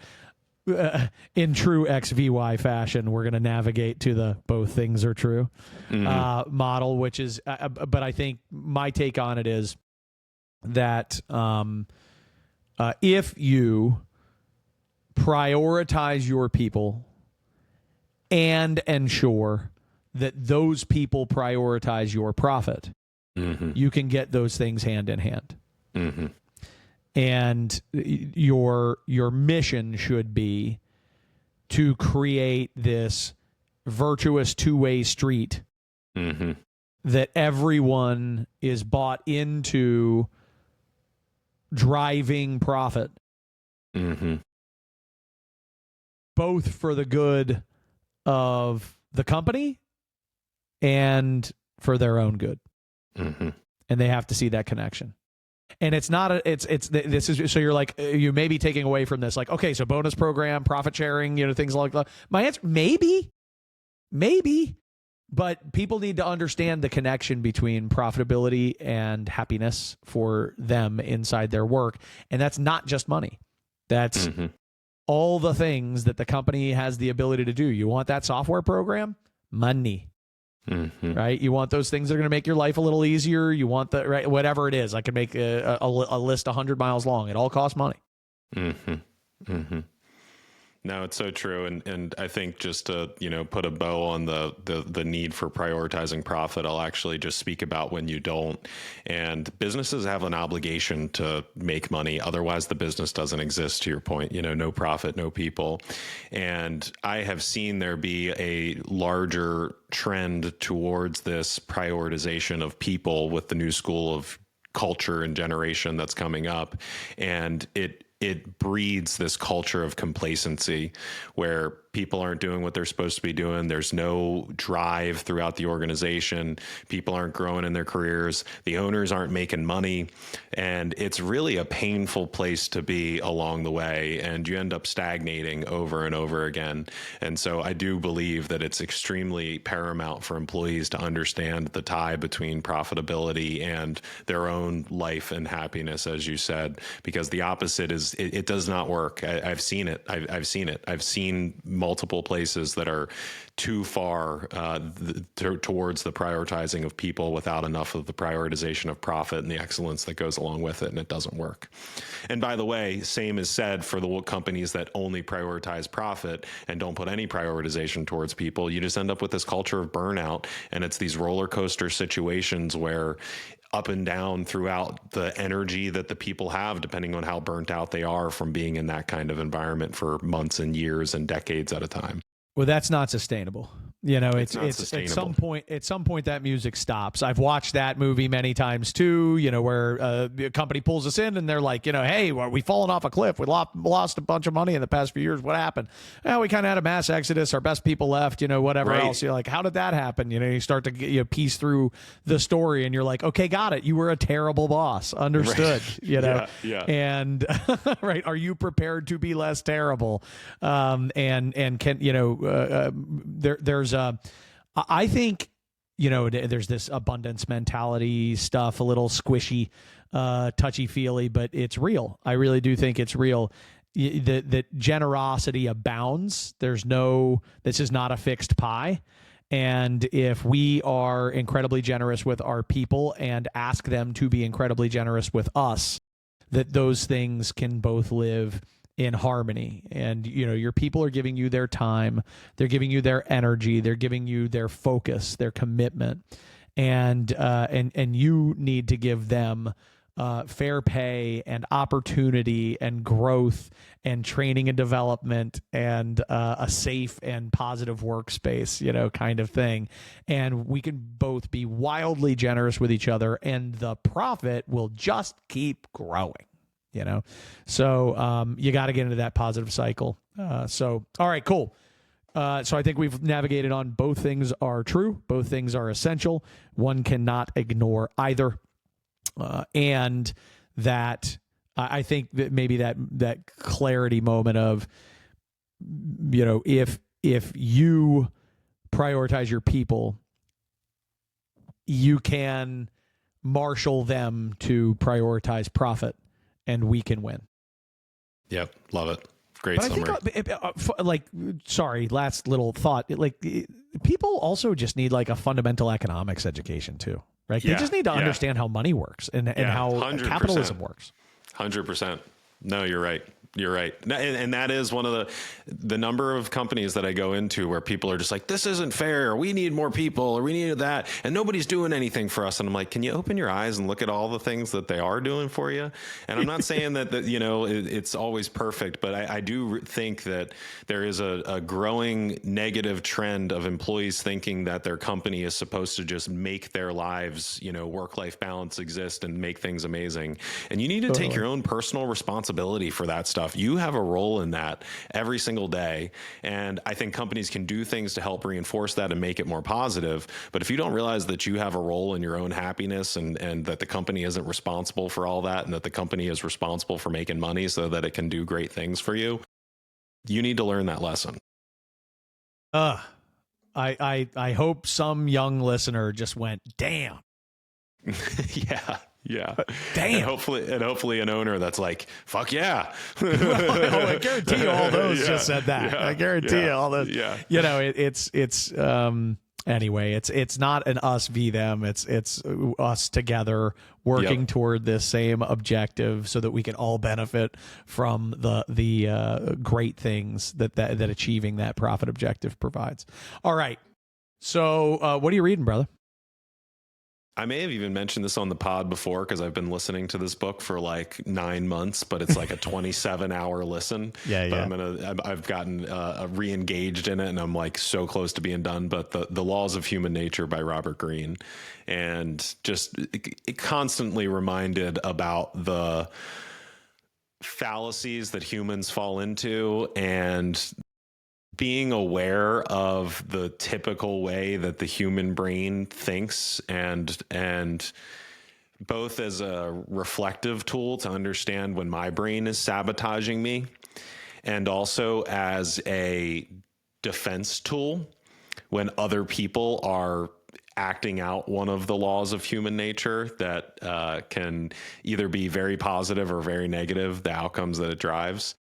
true XVY fashion, we're going to navigate to the both things are true model, which is, but I think my take on it is that if you prioritize your people and ensure that those people prioritize your profit, you can get those things hand in hand. And your mission should be to create this virtuous two-way street that everyone is bought into driving profit, both for the good of the company and for their own good. And they have to see that connection. And it's not this is, so you're like, you may be taking away from this, like, okay, so bonus program, profit sharing, things like that. My answer, maybe, but people need to understand the connection between profitability and happiness for them inside their work. And that's not just money. That's all the things that the company has the ability to do. You want that software program? Money. Right? You want those things that are going to make your life a little easier. You want the right, whatever it is. I could make a list 100 miles long. It all costs money. No, it's so true. And I think just to, put a bow on the need for prioritizing profit, I'll actually just speak about when you don't. And businesses have an obligation to make money. Otherwise, the business doesn't exist, to your point, no profit, no people. And I have seen there be a larger trend towards this prioritization of people with the new school of culture and generation that's coming up. And it breeds this culture of complacency where people aren't doing what they're supposed to be doing. There's no drive throughout the organization. People aren't growing in their careers. The owners aren't making money. And it's really a painful place to be along the way. And you end up stagnating over and over again. And so I do believe that it's extremely paramount for employees to understand the tie between profitability and their own life and happiness, as you said, because the opposite is it does not work. I've seen it. I've seen it. I've seen multiple places that are too far towards the prioritizing of people without enough of the prioritization of profit and the excellence that goes along with it, and it doesn't work. And by the way, same is said for the companies that only prioritize profit and don't put any prioritization towards people. You just end up with this culture of burnout, and it's these roller coaster situations where up and down throughout the energy that the people have, depending on how burnt out they are from being in that kind of environment for months and years and decades at a time. Well, that's not sustainable. It's at some point that music stops. I've watched that movie many times too, where a company pulls us in and they're like, hey, we've fallen off a cliff. We lost a bunch of money in the past few years. What happened? Well, we kind of had a mass exodus. Our best people left, whatever else. You're like, how did that happen? You start to piece through the story and you're like, okay, got it. You were a terrible boss. Understood. Yeah. And right. Are you prepared to be less terrible? And can, there's I think, there's this abundance mentality stuff, a little squishy, touchy-feely, but it's real. I really do think it's real. That generosity abounds. This is not a fixed pie. And if we are incredibly generous with our people and ask them to be incredibly generous with us, that those things can both live in harmony. And your people are giving you their time, they're giving you their energy, they're giving you their focus, their commitment, and you need to give them fair pay and opportunity and growth and training and development and a safe and positive workspace, kind of thing. And we can both be wildly generous with each other, and the profit will just keep growing. So you got to get into that positive cycle. All right, cool. So I think we've navigated on both things are true. Both things are essential. One cannot ignore either. And that I think that maybe that clarity moment of, if you prioritize your people, you can marshal them to prioritize profit. and we can win. Yep. Love it. Great But summary. I think, sorry, last little thought. People also just need like a fundamental economics education too, right? They just need to understand how money works and how 100%. capitalism works. 100%. No, you're right. You're right. And that is one of the number of companies that I go into where people are just like, this isn't fair. Or we need more people, or we need that. And nobody's doing anything for us. And I'm like, can you open your eyes and look at all the things that they are doing for you? And I'm not saying that it's always perfect, but I do think that there is a growing negative trend of employees thinking that their company is supposed to just make their lives, work-life balance exist and make things amazing. And you need to take your own personal responsibility for that stuff. You have a role in that every single day. And I think companies can do things to help reinforce that and make it more positive. But if you don't realize that you have a role in your own happiness and that the company isn't responsible for all that, and that the company is responsible for making money so that it can do great things for you, you need to learn that lesson. I hope some young listener just went, damn. Yeah. Damn. And hopefully an owner that's like, fuck yeah. I guarantee you all those just said that. I guarantee you all those. Yeah. Anyway, it's not an us v them. It's us together working toward this same objective so that we can all benefit from the great things that achieving that profit objective provides. All right. So what are you reading, brother? I may have even mentioned this on the pod before because I've been listening to this book for like 9 months, but it's like a 27-hour listen. I've gotten re-engaged in it, and I'm like so close to being done. But the Laws of Human Nature by Robert Greene, and just constantly reminded about the fallacies that humans fall into, and being aware of the typical way that the human brain thinks, and both as a reflective tool to understand when my brain is sabotaging me, and also as a defense tool when other people are acting out one of the laws of human nature that can either be very positive or very negative, the outcomes that it drives.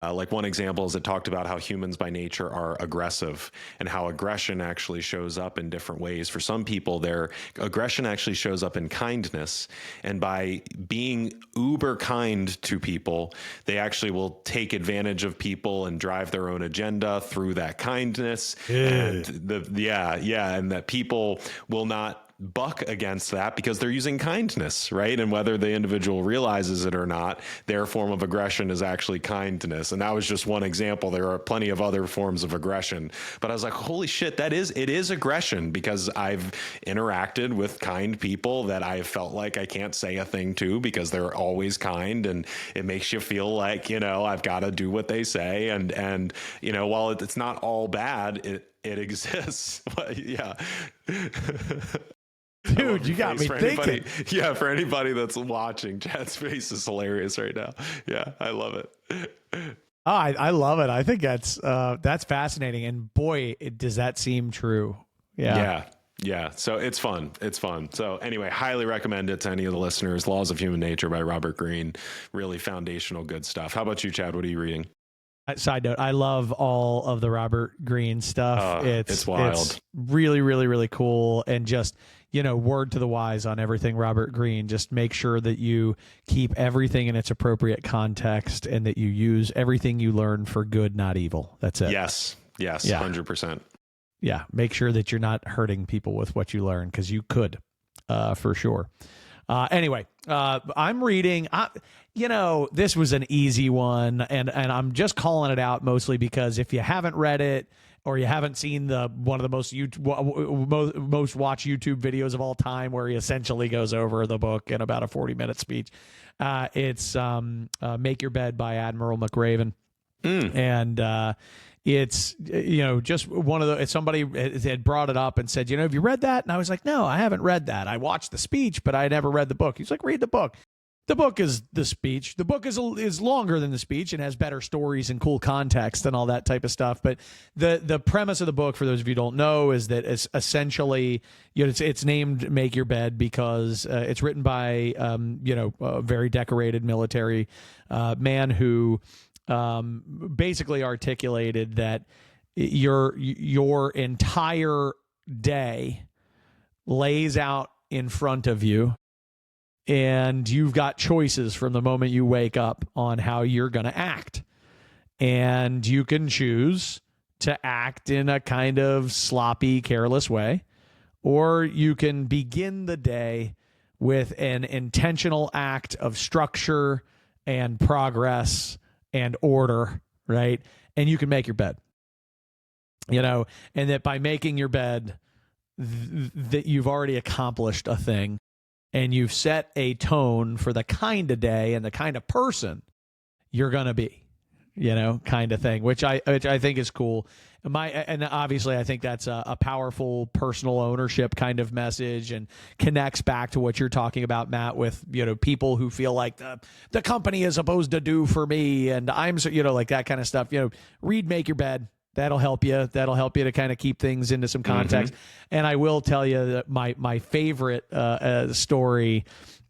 Like one example is it talked about how humans by nature are aggressive, and how aggression actually shows up in different ways. For some people, their aggression actually shows up in kindness. And by being uber kind to people, they actually will take advantage of people and drive their own agenda through that kindness. And and that people will not buck against that because they're using kindness, right? And whether the individual realizes it or not, their form of aggression is actually kindness. And that was just one example. There are plenty of other forms of aggression, but I was like, holy shit, it is aggression, because I've interacted with kind people that I felt like I can't say a thing to because they're always kind, and it makes you feel like, I've got to do what they say. And while it's not all bad, it exists. Yeah. Dude, you got me thinking. For anybody that's watching, Chad's face is hilarious right now. Yeah, I love it. Oh, I love it. I think that's fascinating. And boy, does that seem true. Yeah. So it's fun. So anyway, highly recommend it to any of the listeners. Laws of Human Nature by Robert Greene. Really foundational, good stuff. How about you, Chad? What are you reading? Side note, I love all of the Robert Greene stuff. It's wild. It's really, really, really cool. And just, word to the wise on everything Robert Greene. Just make sure that you keep everything in its appropriate context, and that you use everything you learn for good, not evil. That's it. Yes, 100%. Yeah, make sure that you're not hurting people with what you learn, because you could, for sure. Anyway, I'm reading, this was an easy one, and I'm just calling it out mostly because if you haven't read it, or you haven't seen one of the most watched YouTube videos of all time, where he essentially goes over the book in about a 40-minute speech, it's Make Your Bed by Admiral McRaven. And it's, just one of the, somebody had brought it up and said, have you read that? And I was like, no, I haven't read that. I watched the speech, but I never read the book. He's like, read the book. The book is the speech. The book is longer than the speech and has better stories and cool context and all that type of stuff. But the premise of the book, for those of you who don't know, is that it's essentially, it's named "Make Your Bed" because it's written by a very decorated military man who basically articulated that your entire day lays out in front of you, and you've got choices from the moment you wake up on how you're going to act. And you can choose to act in a kind of sloppy, careless way, or you can begin the day with an intentional act of structure and progress and order, right? And you can make your bed, and that by making your bed, that you've already accomplished a thing. And you've set a tone for the kind of day and the kind of person you're going to be, kind of thing, which I think is cool. And obviously I think that's a powerful personal ownership kind of message, and connects back to what you're talking about, Matt, with, people who feel like the company is supposed to do for me. And I'm, like that kind of stuff, read Make Your Bed. That'll help you. That'll help you to kind of keep things into some context. And I will tell you that my favorite story,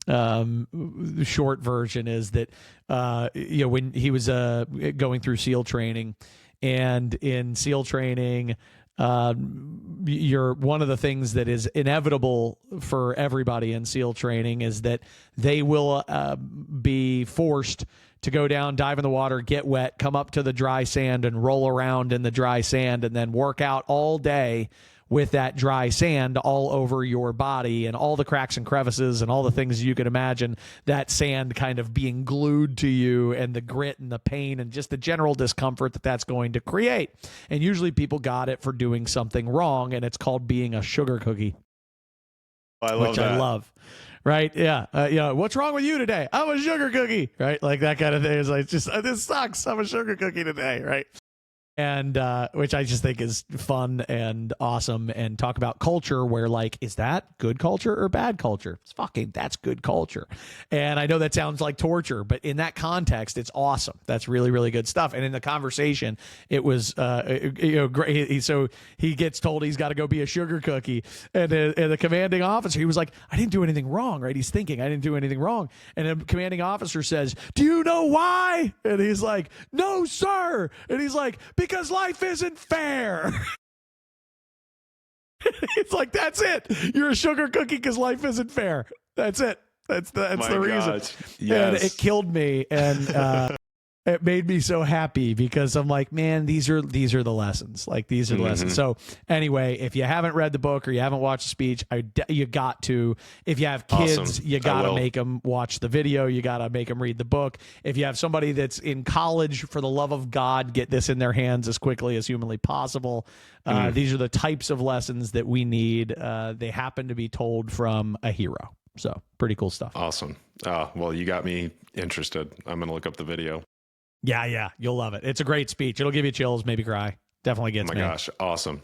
short version, is that when he was going through SEAL training, and in SEAL training, you're one of the things that is inevitable for everybody in SEAL training is that they will be forced to go down, dive in the water, get wet, come up to the dry sand and roll around in the dry sand, and then work out all day with that dry sand all over your body and all the cracks and crevices and all the things you can imagine, that sand kind of being glued to you, and the grit and the pain and just the general discomfort that that's going to create. And usually people got it for doing something wrong, and it's called being a sugar cookie. I love. Right. Yeah. What's wrong with you today? I'm a sugar cookie. Right. Like that kind of thing. It's like, just, this sucks. I'm a sugar cookie today. Right. And which I just think is fun and awesome, and talk about culture where, like, is that good culture or bad culture? That's good culture. And I know that sounds like torture, but in that context, it's awesome. That's really, really good stuff. And in the conversation, it was, great. So he gets told he's got to go be a sugar cookie. And the commanding officer, he was like, I didn't do anything wrong, right? He's thinking, I didn't do anything wrong. And the commanding officer says, do you know why? And he's like, no, sir. And he's like, because life isn't fair. It's like, that's it. You're a sugar cookie because life isn't fair. That's it. That's the reason. Yes. And it killed me. And it made me so happy, because I'm like, man, these are the lessons. Like, these are the lessons. So anyway, if you haven't read the book or you haven't watched the speech, you got to. If you have kids, you got to make them watch the video. You got to make them read the book. If you have somebody that's in college, for the love of God, get this in their hands as quickly as humanly possible. These are the types of lessons that we need. They happen to be told from a hero. So pretty cool stuff. Awesome. Well, you got me interested. I'm going to look up the video. Yeah. You'll love it. It's a great speech. It'll give you chills, maybe cry. Definitely gets me. Oh my gosh. Awesome.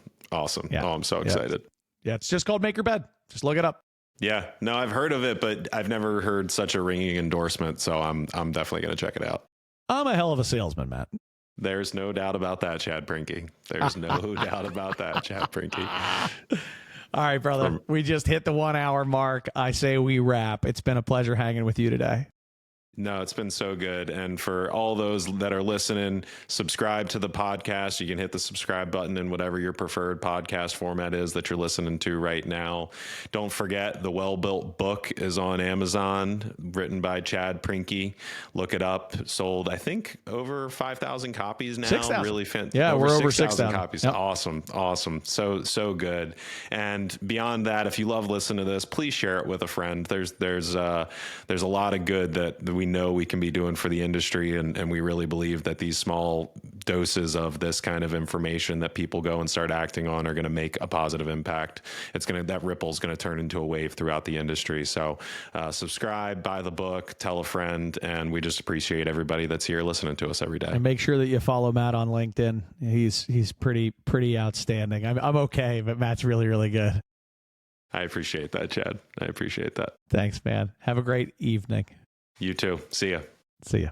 Yeah. Oh, I'm so excited. Yeah. It's just called Make Your Bed. Just look it up. Yeah. No, I've heard of it, but I've never heard such a ringing endorsement. So I'm definitely going to check it out. I'm a hell of a salesman, Matt. There's no doubt about that, Chad Prinkey. There's no doubt about that, Chad Prinkey. All right, brother. We just hit the 1 hour mark. I say we wrap. It's been a pleasure hanging with you today. No, it's been so good. And for all those that are listening, subscribe to the podcast. You can hit the subscribe button in whatever your preferred podcast format is that you're listening to right now. Don't forget, the Well-Built book is on Amazon, written by Chad Prinkey. Look it up. Sold, I think, over 5,000 copies now. 6,000. Really fantastic. Yeah, we're over 6,000 copies. Yep. Awesome. So good. And beyond that, if you love listening to this, please share it with a friend. There's a lot of good that we know we can be doing for the industry, and we really believe that these small doses of this kind of information that people go and start acting on are going to make a positive impact. That ripple is going to turn into a wave throughout the industry. So subscribe, buy the book, tell a friend, and we just appreciate everybody that's here listening to us every day. And make sure that you follow Matt on LinkedIn. He's pretty outstanding. I'm okay, but Matt's really, really good. I appreciate that, Chad. I appreciate that. Thanks, man. Have a great evening. You too. See ya. See ya.